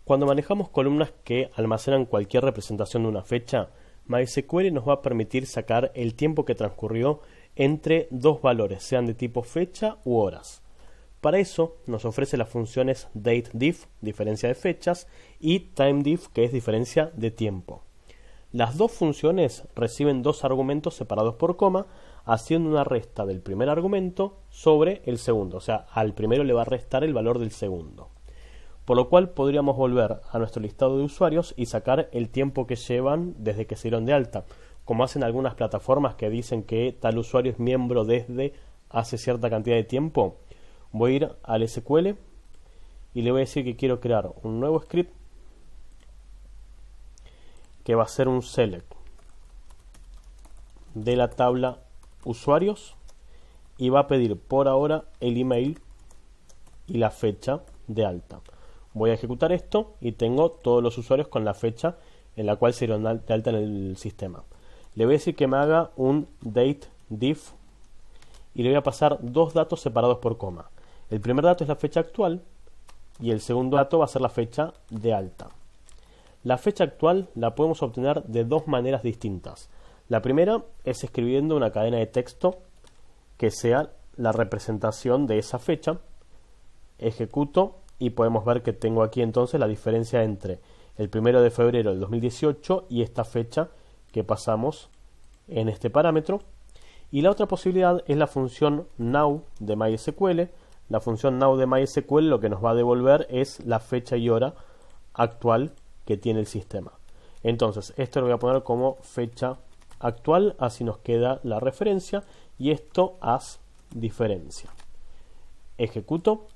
Cuando manejamos columnas que almacenan cualquier representación de una fecha, MySQL nos va a permitir sacar el tiempo que transcurrió entre dos valores, sean de tipo fecha u horas. Para eso nos ofrece las funciones dateDiff, diferencia de fechas, y timeDiff, que es diferencia de tiempo. Las dos funciones reciben dos argumentos separados por coma, haciendo una resta del primer argumento sobre el segundo, o sea, al primero le va a restar el valor del segundo. Por lo cual podríamos volver a nuestro listado de usuarios y sacar el tiempo que llevan desde que se dieron de alta, como hacen algunas plataformas que dicen que tal usuario es miembro desde hace cierta cantidad de tiempo. Voy a ir al SQL y le voy a decir que quiero crear un nuevo script que va a ser un select de la tabla usuarios y va a pedir por ahora el email y la fecha de alta. Voy a ejecutar esto y tengo todos los usuarios con la fecha en la cual se dieron de alta en el sistema. Le voy a decir que me haga un dateDiff y le voy a pasar dos datos separados por coma. El primer dato es la fecha actual y el segundo dato va a ser la fecha de alta. La fecha actual la podemos obtener de dos maneras distintas. La primera es escribiendo una cadena de texto que sea la representación de esa fecha. Ejecuto y podemos ver que tengo aquí entonces la diferencia entre el 1 de febrero del 2018 y esta fecha que pasamos en este parámetro. Y la otra posibilidad es la función now de MySQL. La función now de MySQL lo que nos va a devolver es la fecha y hora actual que tiene el sistema. Entonces esto lo voy a poner como fecha actual, así nos queda la referencia, y esto as diferencia. Ejecuto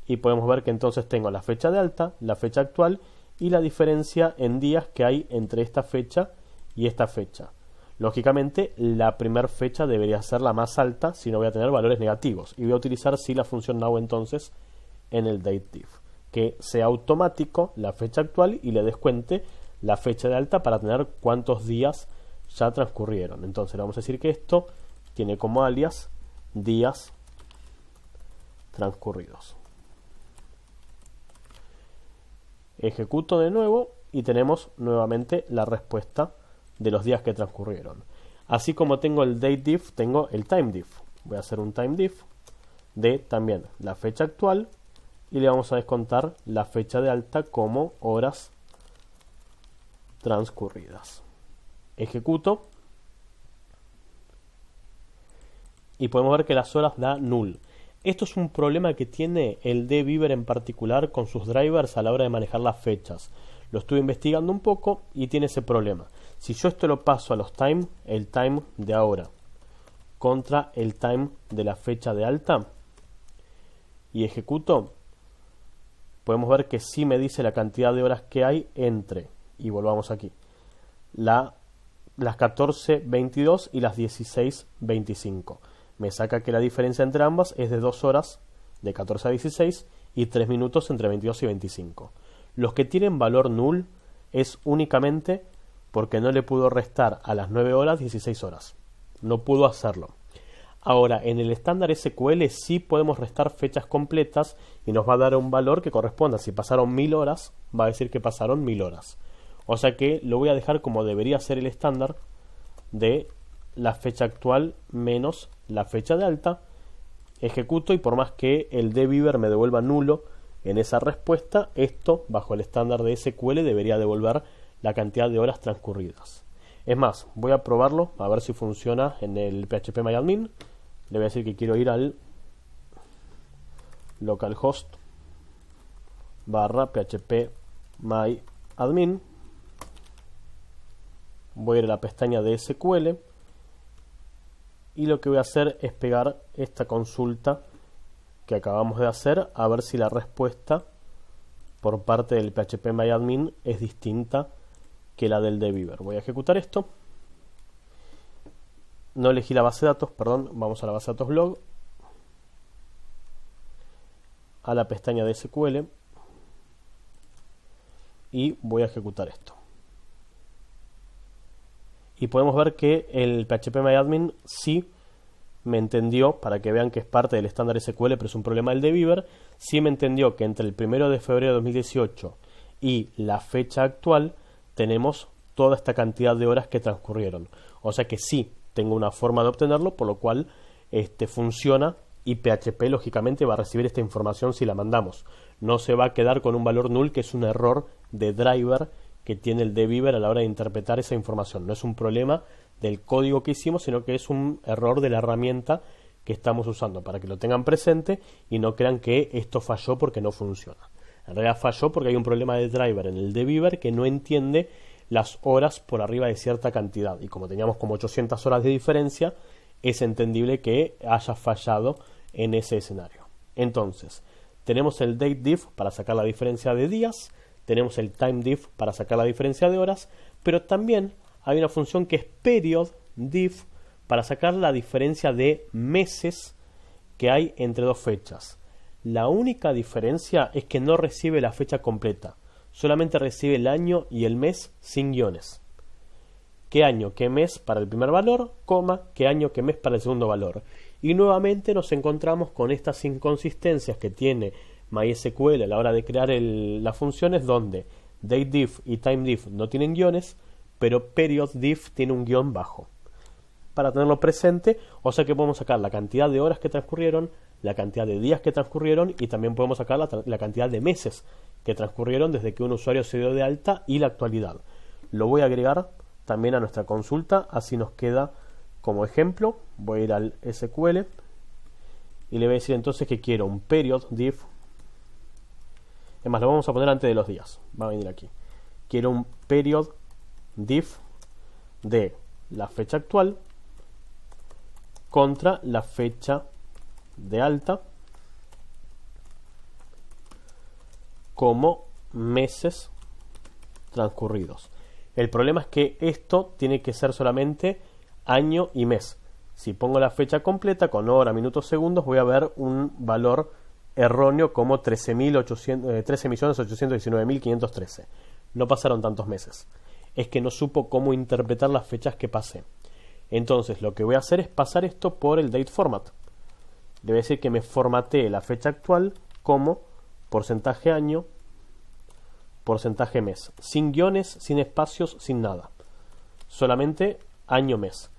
y podemos ver que entonces tengo la fecha de alta, la fecha actual y la diferencia en días que hay entre esta fecha y esta fecha. Lógicamente la primera fecha debería ser la más alta, si no voy a tener valores negativos, y voy a utilizar sí la función now entonces en el dateDiff, que sea automático la fecha actual y le descuente la fecha de alta para tener cuántos días ya transcurrieron. Entonces le vamos a decir que esto tiene como alias días transcurridos. Ejecuto de nuevo y tenemos nuevamente la respuesta de los días que transcurrieron. Así como tengo el dateDiff, tengo el timeDiff. Voy a hacer un timeDiff de también la fecha actual y le vamos a descontar la fecha de alta como horas transcurridas. Ejecuto y podemos ver que las horas da null. Esto es un problema que tiene el dbeaver en particular con sus drivers a la hora de manejar las fechas. Lo estuve investigando un poco y tiene ese problema. Si yo esto lo paso a los time, el time de ahora contra el time de la fecha de alta y ejecuto, podemos ver que sí me dice la cantidad de horas que hay entre, y volvamos aquí, las 14:22 y las 16:25. Me saca que la diferencia entre ambas es de 2 horas, de 14 a 16, y 3 minutos entre 22 y 25. Los que tienen valor null es únicamente porque no le pudo restar a las 9 horas 16 horas. No pudo hacerlo. Ahora, en el estándar SQL sí podemos restar fechas completas y nos va a dar un valor que corresponda. Si pasaron 1000 horas, va a decir que pasaron 1000 horas. O sea que lo voy a dejar como debería ser el estándar de la fecha actual menos la fecha de alta. Ejecuto y por más que el dbeaver me devuelva nulo en esa respuesta, esto bajo el estándar de SQL debería devolver la cantidad de horas transcurridas. Es más, voy a probarlo a ver si funciona en el phpMyAdmin. Le voy a decir que quiero ir al localhost /phpMyAdmin. Voy a ir a la pestaña de SQL y lo que voy a hacer es pegar esta consulta que acabamos de hacer a ver si la respuesta por parte del phpMyAdmin es distinta que la del dbeaver. Voy a ejecutar esto. No elegí la base de datos, perdón, vamos a la base de datos log, a la pestaña de SQL y voy a ejecutar esto. Y podemos ver que el phpMyAdmin sí me entendió, para que vean que es parte del estándar SQL, pero es un problema del dbeaver, sí me entendió que entre el 1 de febrero de 2018 y la fecha actual tenemos toda esta cantidad de horas que transcurrieron. O sea que sí, tengo una forma de obtenerlo, por lo cual funciona y PHP lógicamente va a recibir esta información si la mandamos. No se va a quedar con un valor null, que es un error de driver que tiene el dbeaver a la hora de interpretar esa información. No es un problema del código que hicimos, sino que es un error de la herramienta que estamos usando, para que lo tengan presente y no crean que esto falló porque no funciona. En realidad falló porque hay un problema de driver en el dbeaver que no entiende las horas por arriba de cierta cantidad, y como teníamos como 800 horas de diferencia, es entendible que haya fallado en ese escenario. Entonces, tenemos el dateDiff para sacar la diferencia de días, tenemos el timeDiff para sacar la diferencia de horas, pero también hay una función que es periodDiff para sacar la diferencia de meses que hay entre dos fechas. La única diferencia es que no recibe la fecha completa, solamente recibe el año y el mes sin guiones. ¿Qué año, qué mes para el primer valor, coma, qué año, qué mes para el segundo valor? Y nuevamente nos encontramos con estas inconsistencias que tiene MySQL a la hora de crear las funciones, donde dateDiff y timeDiff no tienen guiones, pero periodDiff tiene un guión bajo. Para tenerlo presente, o sea que podemos sacar la cantidad de horas que transcurrieron, la cantidad de días que transcurrieron, y también podemos sacar la cantidad de meses que transcurrieron desde que un usuario se dio de alta y la actualidad. Lo voy a agregar también a nuestra consulta, así nos queda como ejemplo. Voy a ir al SQL y le voy a decir entonces que quiero un periodDiff. Es más, lo vamos a poner antes de los días, va a venir aquí. Quiero un periodDiff de la fecha actual contra la fecha de alta como meses transcurridos. El problema es que esto tiene que ser solamente año y mes. Si pongo la fecha completa con hora, minutos, segundos, voy a ver un valor erróneo como 13.819.513. No pasaron tantos meses. Es que no supo cómo interpretar las fechas que pasé. Entonces lo que voy a hacer es pasar esto por el date format. Le voy a decir que me formatee la fecha actual como porcentaje año, porcentaje mes, sin guiones, sin espacios, sin nada, solamente año mes.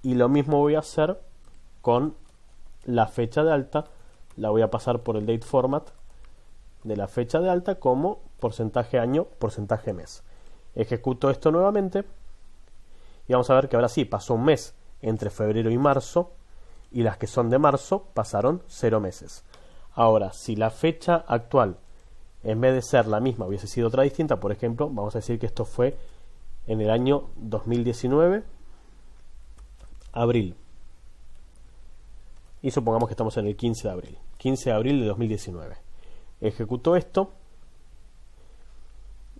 Y lo mismo voy a hacer con la fecha de alta. La voy a pasar por el date format de la fecha de alta como porcentaje año, porcentaje mes. Ejecuto esto nuevamente y vamos a ver que ahora sí pasó un mes entre febrero y marzo, y las que son de marzo pasaron 0 meses. Ahora, si la fecha actual, en vez de ser la misma, hubiese sido otra distinta, por ejemplo, vamos a decir que esto fue en el año 2019, abril. Y supongamos que estamos en el 15 de abril. 15 de abril de 2019. Ejecuto esto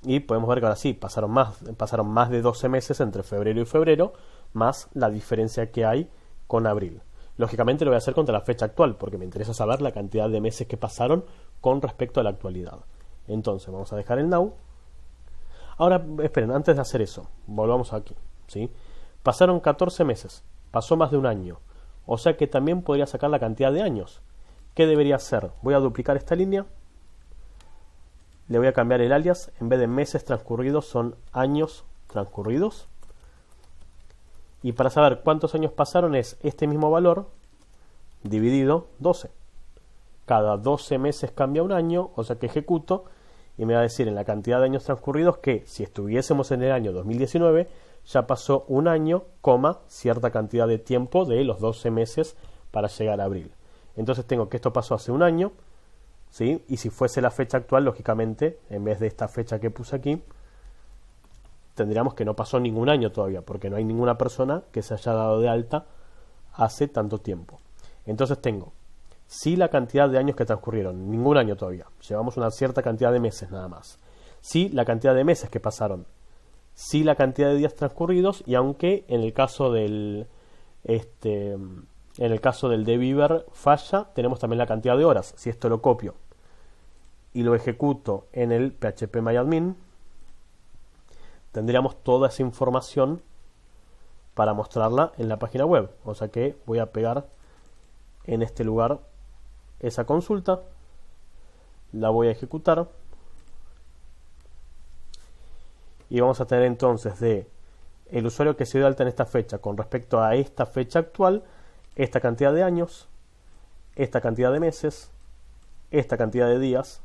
y podemos ver que ahora sí, pasaron más de 12 meses entre febrero y febrero, más la diferencia que hay con abril. Lógicamente lo voy a hacer contra la fecha actual, porque me interesa saber la cantidad de meses que pasaron con respecto a la actualidad. Entonces vamos a dejar el now. Ahora, esperen, antes de hacer eso, volvamos aquí, ¿sí? Pasaron 14 meses, pasó más de un año, o sea que también podría sacar la cantidad de años. ¿Qué debería hacer? Voy a duplicar esta línea, le voy a cambiar el alias, en vez de meses transcurridos son años transcurridos. Y para saber cuántos años pasaron es este mismo valor dividido 12. Cada 12 meses cambia un año, o sea que ejecuto y me va a decir en la cantidad de años transcurridos que si estuviésemos en el año 2019 ya pasó un año, cierta cantidad de tiempo de los 12 meses para llegar a abril. Entonces tengo que esto pasó hace un año, ¿sí? Y si fuese la fecha actual, lógicamente, en vez de esta fecha que puse aquí, tendríamos que no pasó ningún año todavía, porque no hay ninguna persona que se haya dado de alta hace tanto tiempo. Entonces tengo, sí, la cantidad de años que transcurrieron, ningún año todavía, llevamos una cierta cantidad de meses nada más. Sí, la cantidad de meses que pasaron, sí, la cantidad de días transcurridos, y aunque en el caso del dbeaver falla, tenemos también la cantidad de horas. Si esto lo copio y lo ejecuto en el phpMyAdmin, tendríamos toda esa información para mostrarla en la página web. O sea que voy a pegar en este lugar esa consulta, la voy a ejecutar y vamos a tener entonces de el usuario que se dio de alta en esta fecha con respecto a esta fecha actual, esta cantidad de años, esta cantidad de meses, esta cantidad de días,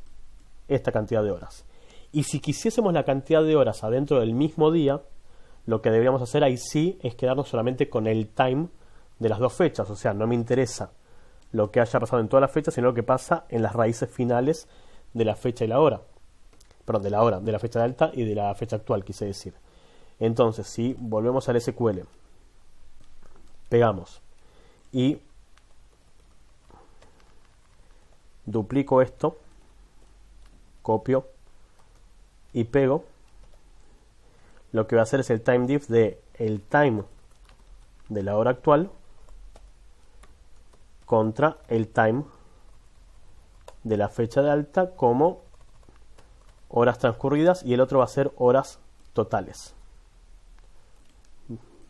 esta cantidad de horas. Y si quisiésemos la cantidad de horas adentro del mismo día, lo que deberíamos hacer ahí sí es quedarnos solamente con el time de las dos fechas. O sea, no me interesa lo que haya pasado en todas las fechas, sino lo que pasa en las raíces finales de la fecha y la hora. Perdón, de la hora, de la fecha de alta y de la fecha actual, quise decir. Entonces, si volvemos al SQL, pegamos y duplico esto, copio y pego, lo que voy a hacer es el time diff de el time de la hora actual contra el time de la fecha de alta como horas transcurridas, y el otro va a ser horas totales.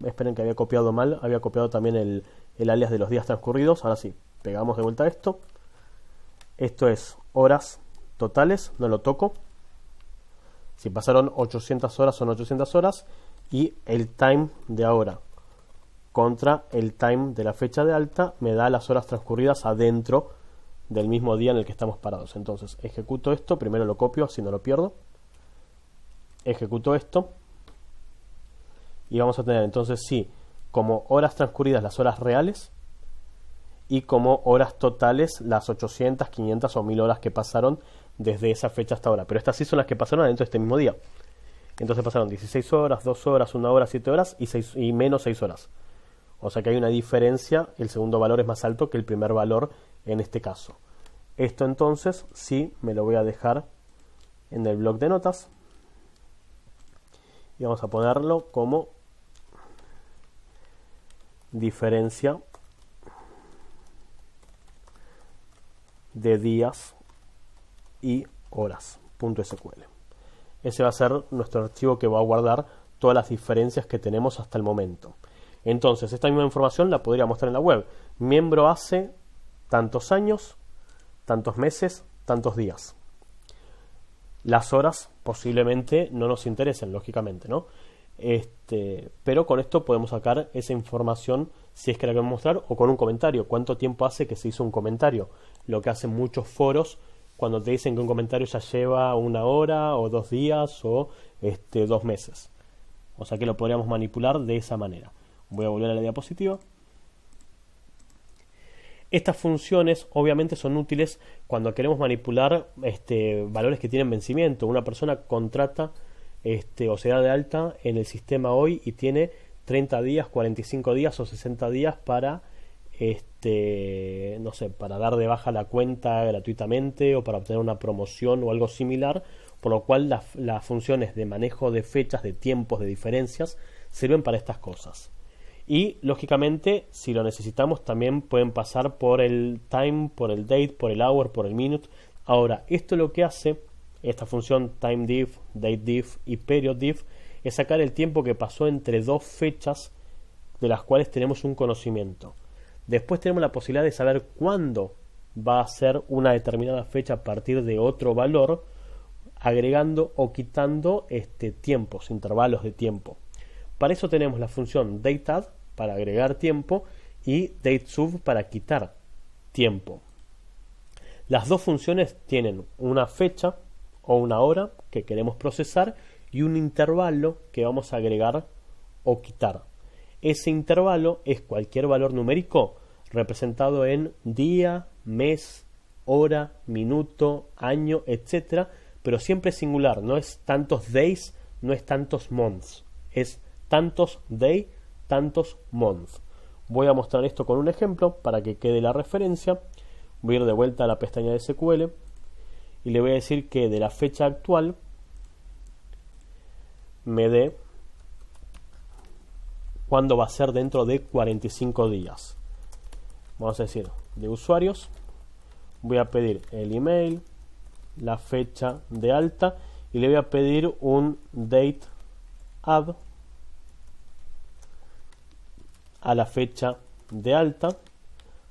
Esperen que había copiado mal, había copiado también el alias de los días transcurridos. Ahora sí, pegamos de vuelta esto. Esto es horas totales, no lo toco. Si pasaron 800 horas son 800 horas, y el time de ahora contra el time de la fecha de alta me da las horas transcurridas adentro del mismo día en el que estamos parados. Entonces ejecuto esto, primero lo copio así no lo pierdo, ejecuto esto y vamos a tener entonces sí como horas transcurridas las horas reales y como horas totales las 800, 500 o 1000 horas que pasaron desde esa fecha hasta ahora. Pero estas sí son las que pasaron dentro de este mismo día. Entonces pasaron 16 horas, 2 horas, 1 hora, 7 horas y menos 6 horas. O sea que hay una diferencia, el segundo valor es más alto que el primer valor en este caso. Esto entonces sí me lo voy a dejar en el bloc de notas y vamos a ponerlo como diferencia de días y horas.sql. Ese va a ser nuestro archivo que va a guardar todas las diferencias que tenemos hasta el momento. Entonces, esta misma información la podría mostrar en la web. Miembro hace tantos años, tantos meses, tantos días. Las horas posiblemente no nos interesen, lógicamente, ¿no? Pero con esto podemos sacar esa información si es que la queremos mostrar, o con un comentario. ¿Cuánto tiempo hace que se hizo un comentario? Lo que hacen muchos foros cuando te dicen que un comentario ya lleva 1 hora o 2 días o 2 meses. O sea que lo podríamos manipular de esa manera. Voy a volver a la diapositiva. Estas funciones obviamente son útiles cuando queremos manipular valores que tienen vencimiento. Una persona contrata o se da de alta en el sistema hoy y tiene 30 días, 45 días o 60 días para no sé, para dar de baja la cuenta gratuitamente o para obtener una promoción o algo similar, por lo cual las funciones de manejo de fechas, de tiempos, de diferencias sirven para estas cosas. Y lógicamente, si lo necesitamos, también pueden pasar por el time, por el date, por el hour, por el minute. Ahora, esto lo que hace, esta función timeDiff, dateDiff y periodDiff, es sacar el tiempo que pasó entre dos fechas de las cuales tenemos un conocimiento. Después tenemos la posibilidad de saber cuándo va a ser una determinada fecha a partir de otro valor, agregando o quitando tiempos, intervalos de tiempo. Para eso tenemos la función dateAdd para agregar tiempo y datesub para quitar tiempo. Las dos funciones tienen una fecha o una hora que queremos procesar y un intervalo que vamos a agregar o quitar. Ese intervalo es cualquier valor numérico representado en día, mes, hora, minuto, año, etc. Pero siempre singular, no es tantos days, no es tantos months, es tantos day, tantos months. Voy a mostrar esto con un ejemplo para que quede la referencia. Voy a ir de vuelta a la pestaña de SQL y le voy a decir que de la fecha actual me dé cuándo va a ser dentro de 45 días. Vamos a decir, de usuarios, voy a pedir el email, la fecha de alta y le voy a pedir un dateAdd a la fecha de alta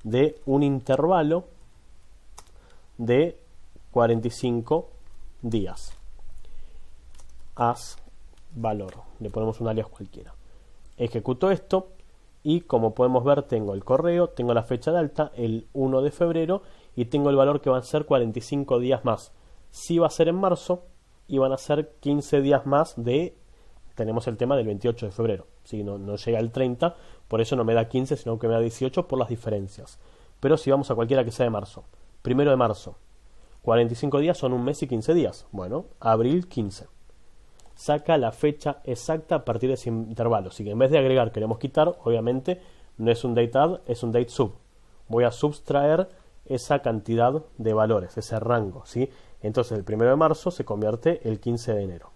de un intervalo de 45 días. As valor. Le ponemos un alias cualquiera. Ejecuto esto y como podemos ver tengo el correo, tengo la fecha de alta, el 1 de febrero y tengo el valor que van a ser 45 días más. Si va a ser en marzo y van a ser 15 días más de... Tenemos el tema del 28 de febrero. Si no llega al 30, por eso no me da 15, sino que me da 18 por las diferencias. Pero si vamos a cualquiera que sea de marzo. 1 de marzo. 45 días son un mes y 15 días. Bueno, abril 15. Saca la fecha exacta a partir de ese intervalo. Así que en vez de agregar queremos quitar, obviamente no es un date add, es un date sub. Voy a subtraer esa cantidad de valores, ese rango, ¿sí? Entonces el 1 de marzo se convierte el 15 de enero.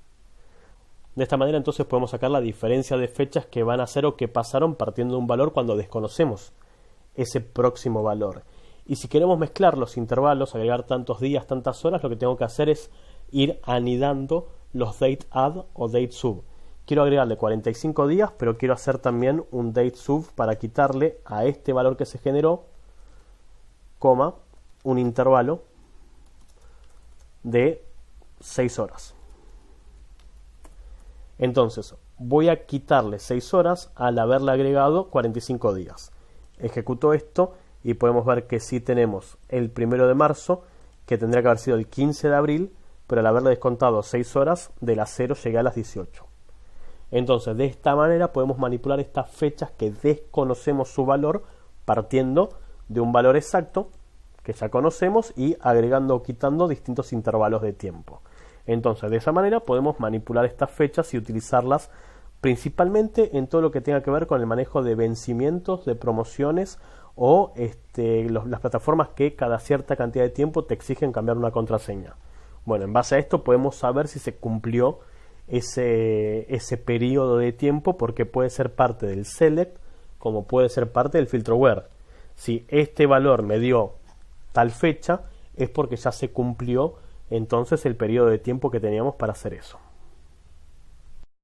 De esta manera entonces podemos sacar la diferencia de fechas que van a ser o que pasaron partiendo de un valor cuando desconocemos ese próximo valor. Y si queremos mezclar los intervalos, agregar tantos días, tantas horas, lo que tengo que hacer es ir anidando los date add o date sub. Quiero agregarle 45 días, pero quiero hacer también un date sub para quitarle a este valor que se generó, coma, un intervalo de 6 horas. Entonces, voy a quitarle 6 horas al haberle agregado 45 días. Ejecuto esto y podemos ver que sí tenemos el 1 de marzo, que tendría que haber sido el 15 de abril, pero al haberle descontado 6 horas, de las 0 llegué a las 18. Entonces, de esta manera podemos manipular estas fechas que desconocemos su valor, partiendo de un valor exacto que ya conocemos y agregando o quitando distintos intervalos de tiempo. Entonces, de esa manera podemos manipular estas fechas y utilizarlas principalmente en todo lo que tenga que ver con el manejo de vencimientos, de promociones o las plataformas que cada cierta cantidad de tiempo te exigen cambiar una contraseña. Bueno, en base a esto podemos saber si se cumplió ese periodo de tiempo, porque puede ser parte del select como puede ser parte del filtro where. Si este valor me dio tal fecha, es porque ya se cumplió entonces el periodo de tiempo que teníamos para hacer eso.